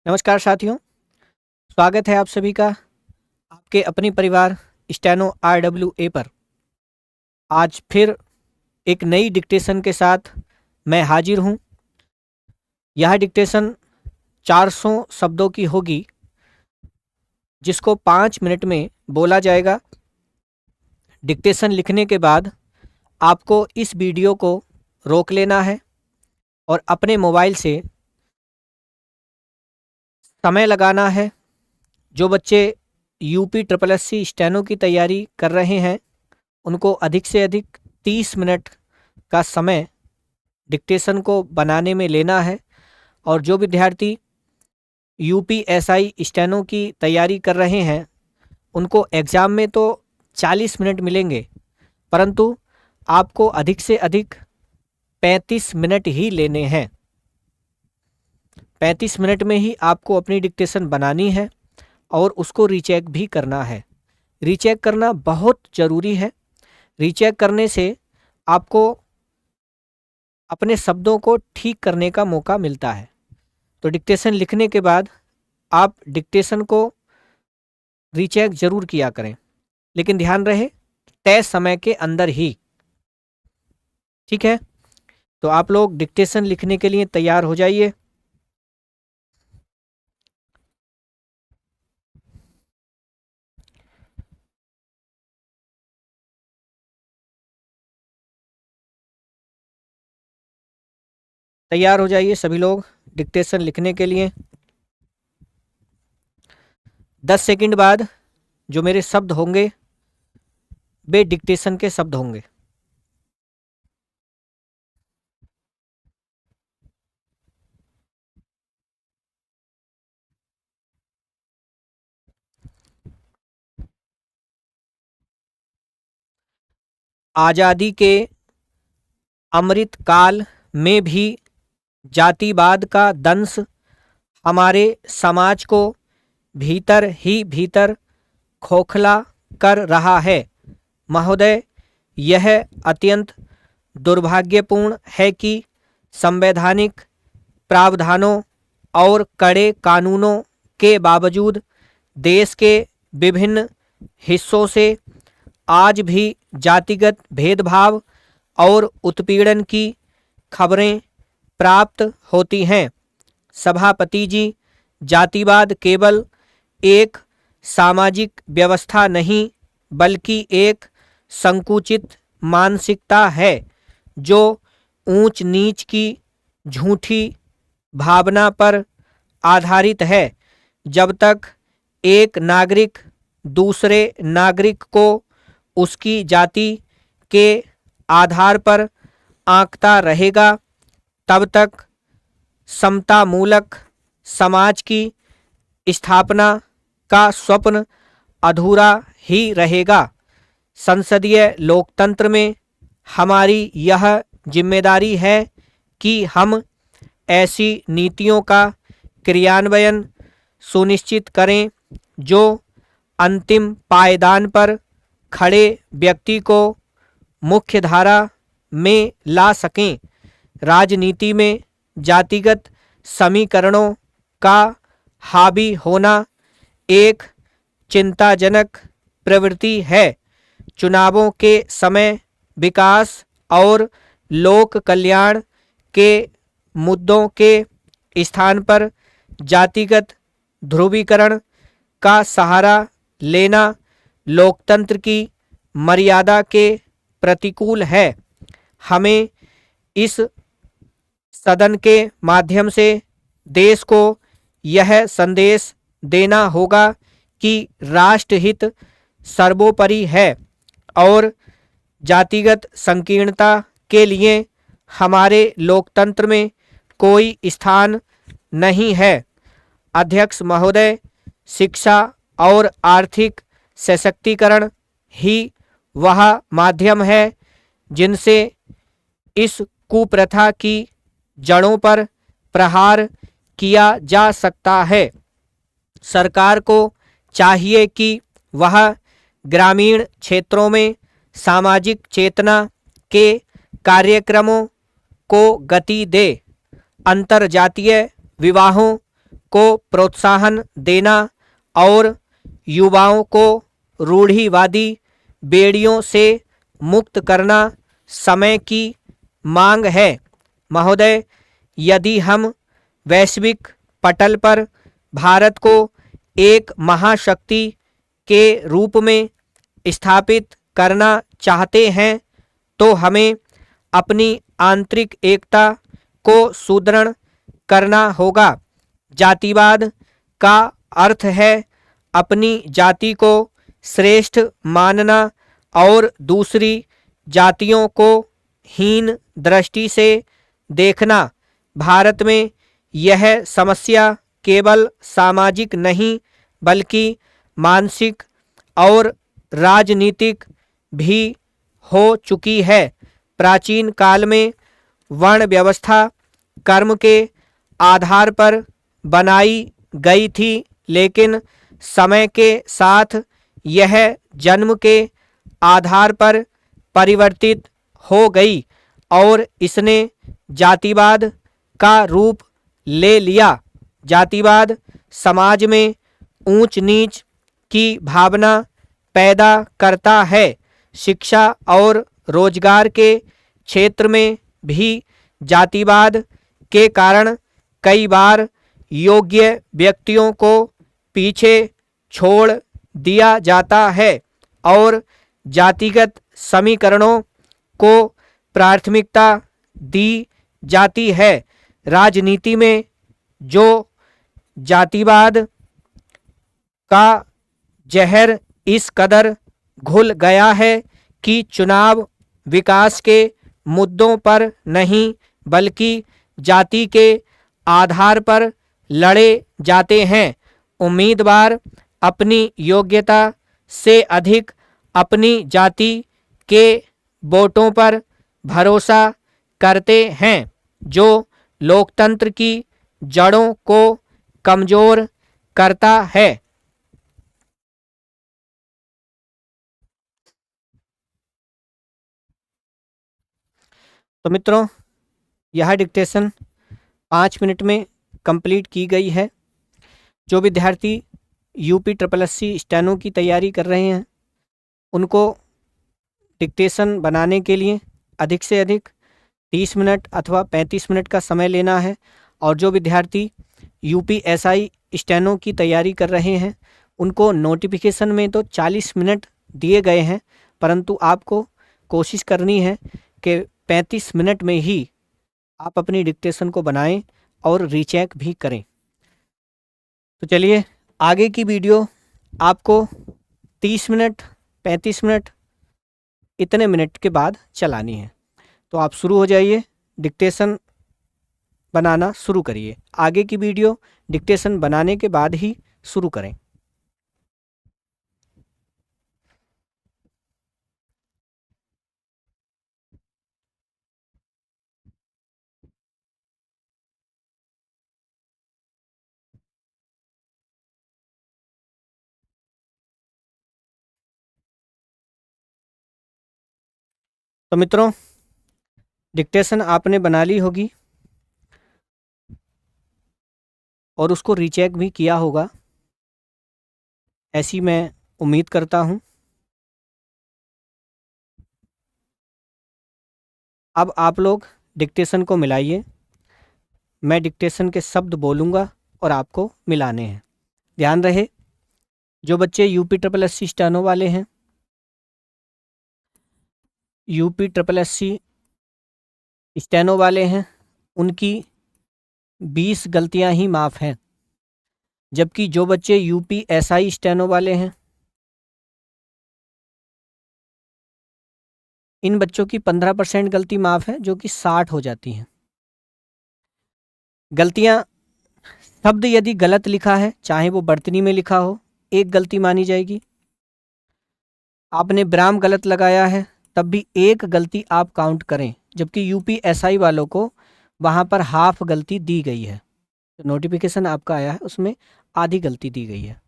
नमस्कार साथियों, स्वागत है आप सभी का आपके अपनी परिवार स्टेनो RWA पर। आज फिर एक नई डिक्टेशन के साथ मैं हाजिर हूँ। यह डिक्टेशन 400 शब्दों की होगी, जिसको 5 मिनट में बोला जाएगा। डिक्टेशन लिखने के बाद आपको इस वीडियो को रोक लेना है और अपने मोबाइल से समय लगाना है। जो बच्चे UPSSC स्टेनो की तैयारी कर रहे हैं, उनको अधिक से अधिक 30 मिनट का समय डिक्टेशन को बनाने में लेना है। और जो विद्यार्थी UPSI स्टेनो की तैयारी कर रहे हैं, उनको एग्ज़ाम में तो 40 मिनट मिलेंगे, परंतु आपको अधिक से अधिक 35 मिनट ही लेने हैं। 35 मिनट में ही आपको अपनी डिक्टेशन बनानी है और उसको रीचेक भी करना है। रीचेक करना बहुत ज़रूरी है। रीचेक करने से आपको अपने शब्दों को ठीक करने का मौका मिलता है। तो डिक्टेशन लिखने के बाद आप डिक्टेशन को रीचेक ज़रूर किया करें, लेकिन ध्यान रहे तय समय के अंदर ही। ठीक है, तो आप लोग डिक्टेशन लिखने के लिए तैयार हो जाइए। तैयार हो जाइए सभी लोग डिक्टेशन लिखने के लिए। 10 सेकंड बाद जो मेरे शब्द होंगे वे डिक्टेशन के शब्द होंगे। आज़ादी के अमृत काल में भी जातिवाद का दंश हमारे समाज को भीतर ही भीतर खोखला कर रहा है। महोदय, यह अत्यंत दुर्भाग्यपूर्ण है कि संवैधानिक प्रावधानों और कड़े कानूनों के बावजूद देश के विभिन्न हिस्सों से आज भी जातिगत भेदभाव और उत्पीड़न की खबरें प्राप्त होती हैं। सभापति जी, जातिवाद केवल एक सामाजिक व्यवस्था नहीं, बल्कि एक संकुचित मानसिकता है जो ऊंच नीच की झूठी भावना पर आधारित है। जब तक एक नागरिक दूसरे नागरिक को उसकी जाति के आधार पर आंकता रहेगा, तब तक समतामूलक समाज की स्थापना का स्वप्न अधूरा ही रहेगा। संसदीय लोकतंत्र में हमारी यह जिम्मेदारी है कि हम ऐसी नीतियों का क्रियान्वयन सुनिश्चित करें जो अंतिम पायदान पर खड़े व्यक्ति को मुख्यधारा में ला सकें। राजनीति में जातिगत समीकरणों का हावी होना एक चिंताजनक प्रवृत्ति है। चुनावों के समय विकास और लोक कल्याण के मुद्दों के स्थान पर जातिगत ध्रुवीकरण का सहारा लेना लोकतंत्र की मर्यादा के प्रतिकूल है। हमें इस सदन के माध्यम से देश को यह संदेश देना होगा कि राष्ट्रहित सर्वोपरि है और जातिगत संकीर्णता के लिए हमारे लोकतंत्र में कोई स्थान नहीं है। अध्यक्ष महोदय, शिक्षा और आर्थिक सशक्तिकरण ही वह माध्यम है जिनसे इस कुप्रथा की जड़ों पर प्रहार किया जा सकता है। सरकार को चाहिए कि वह ग्रामीण क्षेत्रों में सामाजिक चेतना के कार्यक्रमों को गति दे, अंतरजातीय विवाहों को प्रोत्साहन देना और युवाओं को रूढ़िवादी बेड़ियों से मुक्त करना समय की मांग है। महोदय, यदि हम वैश्विक पटल पर भारत को एक महाशक्ति के रूप में स्थापित करना चाहते हैं तो हमें अपनी आंतरिक एकता को सुदृढ़ करना होगा। जातिवाद का अर्थ है अपनी जाति को श्रेष्ठ मानना और दूसरी जातियों को हीन दृष्टि से देखना। भारत में यह समस्या केवल सामाजिक नहीं बल्कि मानसिक और राजनीतिक भी हो चुकी है। प्राचीन काल में वर्ण व्यवस्था कर्म के आधार पर बनाई गई थी, लेकिन समय के साथ यह जन्म के आधार पर परिवर्तित हो गई और इसने जातिवाद का रूप ले लिया। जातिवाद समाज में ऊंच नीच की भावना पैदा करता है। शिक्षा और रोजगार के क्षेत्र में भी जातिवाद के कारण कई बार योग्य व्यक्तियों को पीछे छोड़ दिया जाता है और जातिगत समीकरणों को प्राथमिकता दी जाती है। राजनीति में जो जातिवाद का जहर इस कदर घुल गया है कि चुनाव विकास के मुद्दों पर नहीं बल्कि जाति के आधार पर लड़े जाते हैं। उम्मीदवार अपनी योग्यता से अधिक अपनी जाति के वोटों पर भरोसा करते हैं, जो लोकतंत्र की जड़ों को कमजोर करता है। तो मित्रों, यह डिक्टेशन 5 मिनट में कंप्लीट की गई है। जो विद्यार्थी यूपी SSC स्टेनो की तैयारी कर रहे हैं उनको डिक्टेशन बनाने के लिए अधिक से अधिक 30 मिनट अथवा 35 मिनट का समय लेना है। और जो विद्यार्थी UPSI स्टेनो की तैयारी कर रहे हैं उनको नोटिफिकेशन में तो 40 मिनट दिए गए हैं, परंतु आपको कोशिश करनी है कि 35 मिनट में ही आप अपनी डिक्टेशन को बनाएं और रीचेक भी करें। तो चलिए, आगे की वीडियो आपको 30 मिनट 35 मिनट इतने मिनट के बाद चलानी है। तो आप शुरू हो जाइए, डिक्टेशन बनाना शुरू करिए। आगे की वीडियो डिक्टेशन बनाने के बाद ही शुरू करें। तो मित्रों, डिक्टेशन आपने बना ली होगी और उसको रीचेक भी किया होगा, ऐसी मैं उम्मीद करता हूं। अब आप लोग डिक्टेशन को मिलाइए। मैं डिक्टेशन के शब्द बोलूँगा और आपको मिलाने हैं। ध्यान रहे, जो बच्चे UPSSC स्टेनो वाले हैं, UPSSC स्टेनो वाले हैं, उनकी 20 गलतियां ही माफ़ हैं, जबकि जो बच्चे UPSI स्टेनो वाले हैं इन बच्चों की 15% गलती माफ़ है, जो कि 60 हो जाती हैं। गलतियां, शब्द यदि गलत लिखा है, चाहे वो वर्तनी में लिखा हो, एक गलती मानी जाएगी। आपने विराम गलत लगाया है तब भी एक गलती आप काउंट करें, जबकि UPSI वालों को वहाँ पर हाफ गलती दी गई है। तो नोटिफिकेशन आपका आया है उसमें आधी गलती दी गई है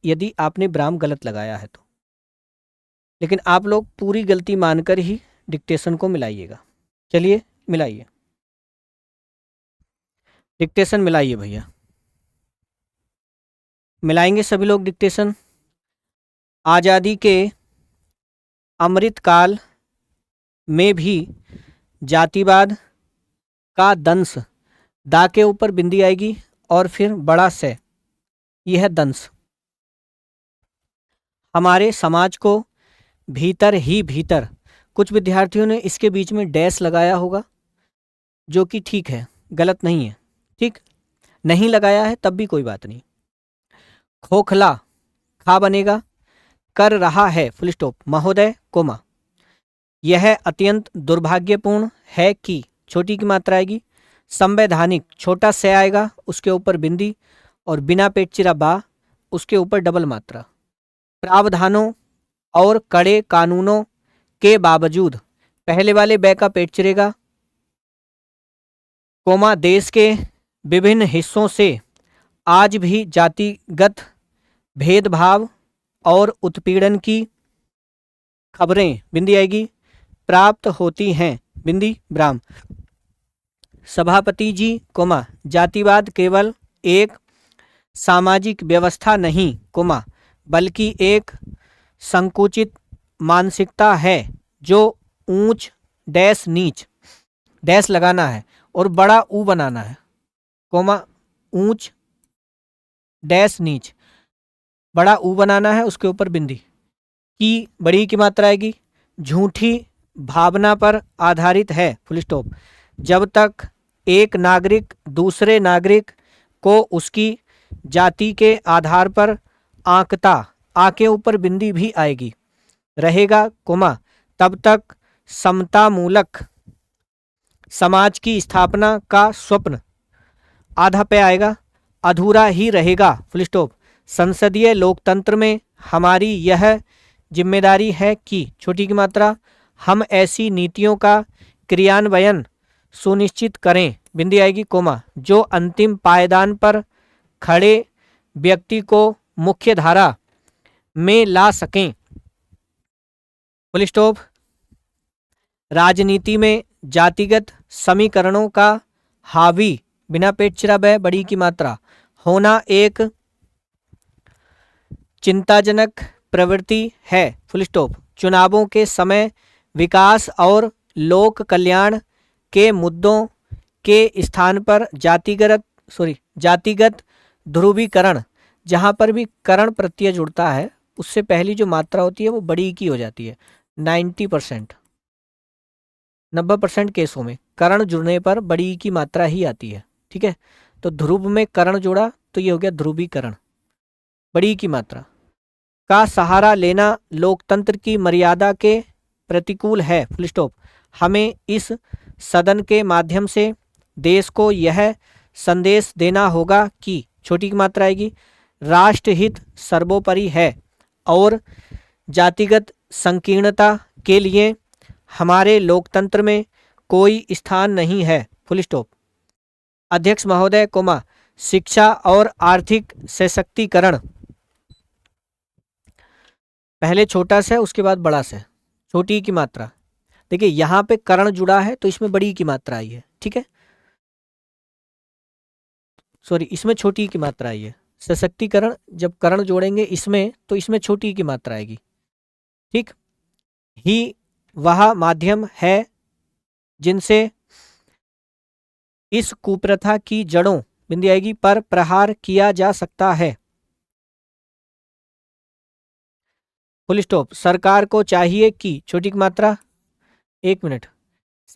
यदि आपने विराम गलत लगाया है तो। लेकिन आप लोग पूरी गलती मानकर ही डिक्टेशन को मिलाइएगा। चलिए मिलाइए, डिक्टेशन मिलाइए भैया। मिलाएंगे सभी लोग डिक्टेशन। आज़ादी के अमृत काल में भी जातिवाद का दंश, दा के ऊपर बिंदी आएगी और फिर बड़ा से, यह है दंश। हमारे समाज को भीतर ही भीतर, कुछ विद्यार्थियों ने इसके बीच में डैश लगाया होगा, जो कि ठीक है, गलत नहीं है। ठीक, नहीं लगाया है तब भी कोई बात नहीं। खोखला, खा बनेगा, कर रहा है फुल स्टॉप, महोदय कोमा। यह अत्यंत दुर्भाग्यपूर्ण है कि, छोटी की मात्रा आएगी। संवैधानिक, छोटा से आएगा, उसके ऊपर बिंदी, और बिना पेट चिरा बा, उसके ऊपर डबल मात्रा। प्रावधानों और कड़े कानूनों के बावजूद, पहले वाले बै का पेट चिरेगा, कोमा, देश के विभिन्न हिस्सों से आज भी जातिगत भेदभाव और उत्पीड़न की खबरें, बिंदी आएगी, प्राप्त होती हैं, बिंदी ब्राह्म। सभापति जी, कोमा, जातिवाद केवल एक सामाजिक व्यवस्था नहीं, कोमा, बल्कि एक संकुचित मानसिकता है जो ऊंच डैश नीच, डैश लगाना है और बड़ा ऊ बनाना है, कोमा, ऊंच डैश नीच, बड़ा ऊ बनाना है, उसके ऊपर बिंदी। की बड़ी की मात्रा आएगी, झूठी भावना पर आधारित है, फुल स्टॉप। जब तक एक नागरिक दूसरे नागरिक को उसकी जाति के आधार पर आंकता, आ के ऊपर बिंदी भी आएगी, रहेगा, कोमा, तब तक समतामूलक समाज की स्थापना का स्वप्न, आधा पे आएगा, अधूरा ही रहेगा, फुल स्टॉप। संसदीय लोकतंत्र में हमारी यह जिम्मेदारी है कि, छोटी की मात्रा, हम ऐसी नीतियों का क्रियान्वयन सुनिश्चित करें, बिंदी आएगी, कोमा, जो अंतिम पायदान पर खड़े व्यक्ति को मुख्य धारा में ला सकें, फुल स्टॉप। राजनीति में जातिगत समीकरणों का हावी, बिना पेट चिरा बै, बड़ी की मात्रा, होना एक चिंताजनक प्रवृत्ति है, फुल स्टॉप। चुनावों के समय विकास और लोक कल्याण के मुद्दों के स्थान पर जातिगत ध्रुवीकरण, जहाँ पर भी करण प्रत्यय जुड़ता है उससे पहली जो मात्रा होती है वो बड़ी की हो जाती है। 90% 90% केसों में करण जुड़ने पर बड़ी की मात्रा ही आती है, ठीक है। तो ध्रुव में करण जोड़ा तो ये हो गया ध्रुवीकरण, बड़ी की मात्रा। का सहारा लेना लोकतंत्र की मर्यादा के प्रतिकूल है, फुल स्टॉप। हमें इस सदन के माध्यम से देश को यह संदेश देना होगा कि, छोटी की मात्रा आएगी, राष्ट्रहित सर्वोपरि है और जातिगत संकीर्णता के लिए हमारे लोकतंत्र में कोई स्थान नहीं है, फुल स्टॉप। अध्यक्ष महोदय, कोमा, शिक्षा और आर्थिक सशक्तिकरण, पहले छोटा सा उसके बाद बड़ा सा, छोटी की मात्रा। देखिए यहाँ पे करण जुड़ा है तो इसमें बड़ी की मात्रा आई है, ठीक है, सॉरी, इसमें छोटी की मात्रा आई है। सशक्तिकरण जब करण जोड़ेंगे इसमें तो इसमें छोटी की मात्रा आएगी, ठीक। ही वह माध्यम है जिनसे इस कुप्रथा की जड़ों, बिंदी आएगी, पर प्रहार किया जा सकता है, फुल स्टॉप। सरकार को चाहिए कि, छोटी की मात्रा, एक मिनट,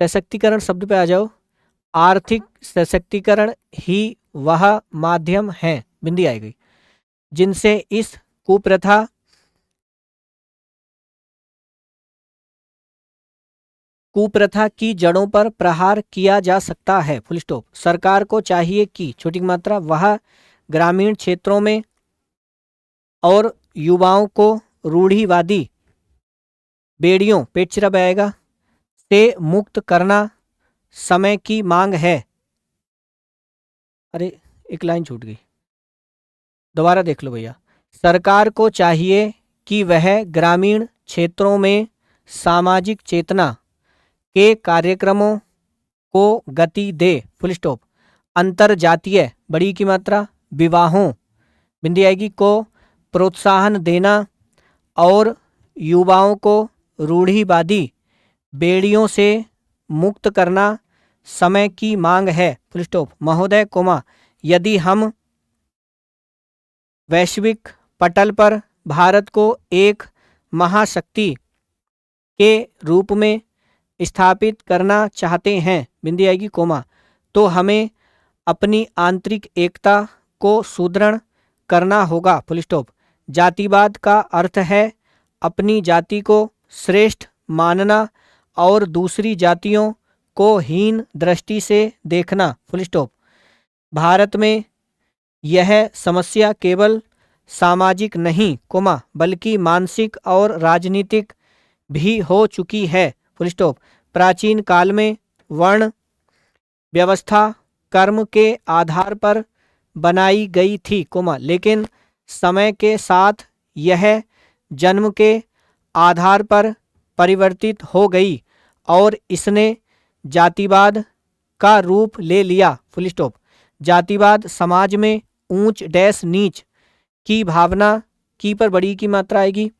सशक्तिकरण शब्द पे आ जाओ, आर्थिक सशक्तिकरण ही वह माध्यम है, बिंदी आएगी, जिनसे इस कुप्रथा की जड़ों पर प्रहार किया जा सकता है, फुल स्टॉप। सरकार को चाहिए कि, छोटी की मात्रा, वह ग्रामीण क्षेत्रों में और युवाओं को रूढ़िवादी बेड़ियों, पेट चिरब आएगा, से मुक्त करना समय की मांग है। अरे एक लाइन छूट गई, दोबारा देख लो भैया। सरकार को चाहिए कि वह ग्रामीण क्षेत्रों में सामाजिक चेतना के कार्यक्रमों को गति दे, फुल स्टॉप। अंतर जातीय, बड़ी की मात्रा, विवाहों बिंदी आएगी को प्रोत्साहन देना और युवाओं को रूढ़िवादी बेड़ियों से मुक्त करना समय की मांग है। Full stop. महोदय कोमा यदि हम वैश्विक पटल पर भारत को एक महाशक्ति के रूप में स्थापित करना चाहते हैं, बिंदी आएगी कोमा, तो हमें अपनी आंतरिक एकता को सुदृढ़ करना होगा। Full stop. जातिवाद का अर्थ है अपनी जाति को श्रेष्ठ मानना और दूसरी जातियों को हीन दृष्टि से देखना। Full stop. भारत में यह समस्या केवल सामाजिक नहीं कोमा बल्कि मानसिक और राजनीतिक भी हो चुकी है। Full stop. प्राचीन काल में वर्ण व्यवस्था कर्म के आधार पर बनाई गई थी कोमा लेकिन समय के साथ यह जन्म के आधार पर परिवर्तित हो गई और इसने जातिवाद का रूप ले लिया। Full stop. जातिवाद समाज में ऊंच डैश नीच की भावना की पर बड़ी की मात्रा आएगी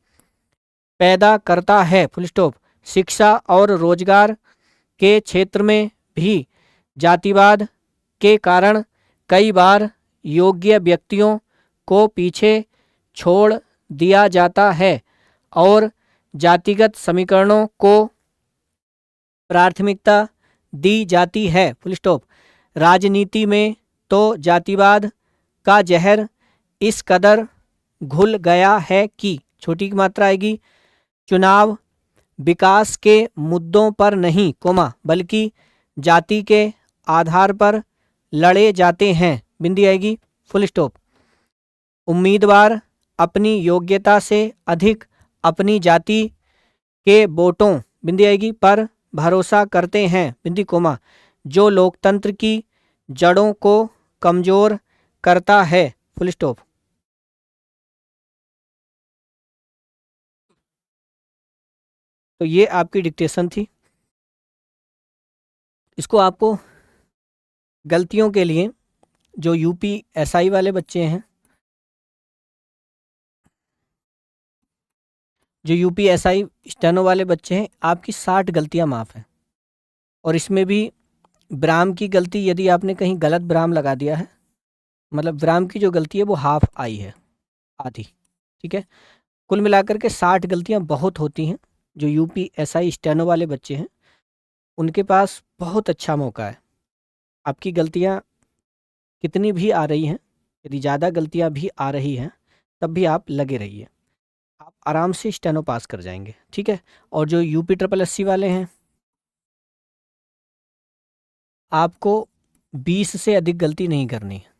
पैदा करता है। Full stop. शिक्षा और रोजगार के क्षेत्र में भी जातिवाद के कारण कई बार योग्य व्यक्तियों को पीछे छोड़ दिया जाता है और जातिगत समीकरणों को प्राथमिकता दी जाती है। Full stop. राजनीति में तो जातिवाद का जहर इस कदर घुल गया है कि छोटी की मात्रा आएगी चुनाव विकास के मुद्दों पर नहीं कोमा बल्कि जाति के आधार पर लड़े जाते हैं। बिंदी आएगी फुल स्टॉप। उम्मीदवार अपनी योग्यता से अधिक अपनी जाति के वोटों बिंदी आएगी पर भरोसा करते हैं। बिंदी कोमा जो लोकतंत्र की जड़ों को कमजोर करता है। Full stop. तो ये आपकी डिक्टेशन थी। इसको आपको गलतियों के लिए जो यूपीएसआई वाले बच्चे हैं जो यूपीएसआई स्टेनो वाले बच्चे हैं आपकी 60 गलतियां माफ़ हैं और इसमें भी ब्राम की गलती यदि आपने कहीं गलत ब्राम लगा दिया है मतलब ब्राम की जो गलती है वो हाफ आई है आधी। ठीक है। कुल मिलाकर के 60 गलतियां बहुत होती हैं। जो यूपीएसआई स्टेनो वाले बच्चे हैं उनके पास बहुत अच्छा मौका है। आपकी गलतियां कितनी भी आ रही हैं यदि ज़्यादा गलतियां भी आ रही हैं तब भी आप लगे रहिए आप आराम से स्टेनो पास कर जाएंगे। ठीक है। और जो UPSSC वाले हैं आपको 20 से अधिक गलती नहीं करनी है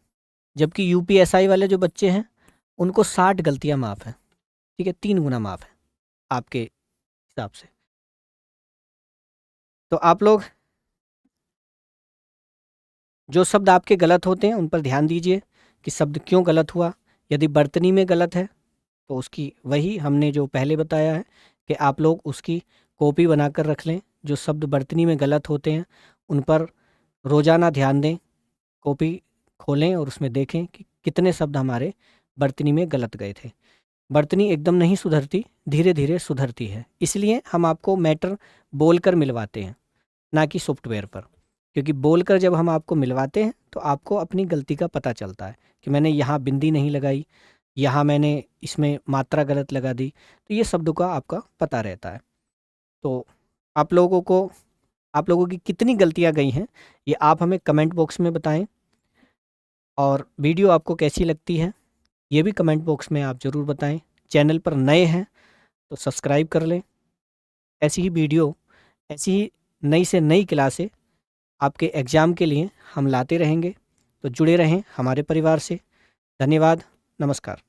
जबकि यूपीएसआई वाले जो बच्चे हैं उनको 60 गलतियां माफ़ हैं। ठीक है। 3 गुना माफ़ है आपके हिसाब से। तो आप लोग जो शब्द आपके गलत होते हैं उन पर ध्यान दीजिए कि शब्द क्यों गलत हुआ। यदि बर्तनी में गलत है तो उसकी वही हमने जो पहले बताया है कि आप लोग उसकी कॉपी बनाकर रख लें। जो शब्द बर्तनी में गलत होते हैं उन पर रोज़ाना ध्यान दें। कॉपी खोलें और उसमें देखें कि कितने शब्द हमारे बर्तनी में गलत गए थे। बर्तनी एकदम नहीं सुधरती धीरे धीरे सुधरती है इसलिए हम आपको मैटर बोलकर मिलवाते हैं ना कि सॉफ्टवेयर पर क्योंकि बोलकर जब हम आपको मिलवाते हैं तो आपको अपनी गलती का पता चलता है कि मैंने यहाँ बिंदी नहीं लगाई यहाँ मैंने इसमें मात्रा गलत लगा दी तो ये शब्दों का आपका पता रहता है। तो आप लोगों की कितनी गलतियाँ गई हैं ये आप हमें कमेंट बॉक्स में बताएं और वीडियो आपको कैसी लगती है ये भी कमेंट बॉक्स में आप ज़रूर बताएं। चैनल पर नए हैं तो सब्सक्राइब कर लें। ऐसी ही वीडियो ऐसी ही नई से नई क्लासें आपके एग्ज़ाम के लिए हम लाते रहेंगे। तो जुड़े रहें हमारे परिवार से। धन्यवाद। नमस्कार।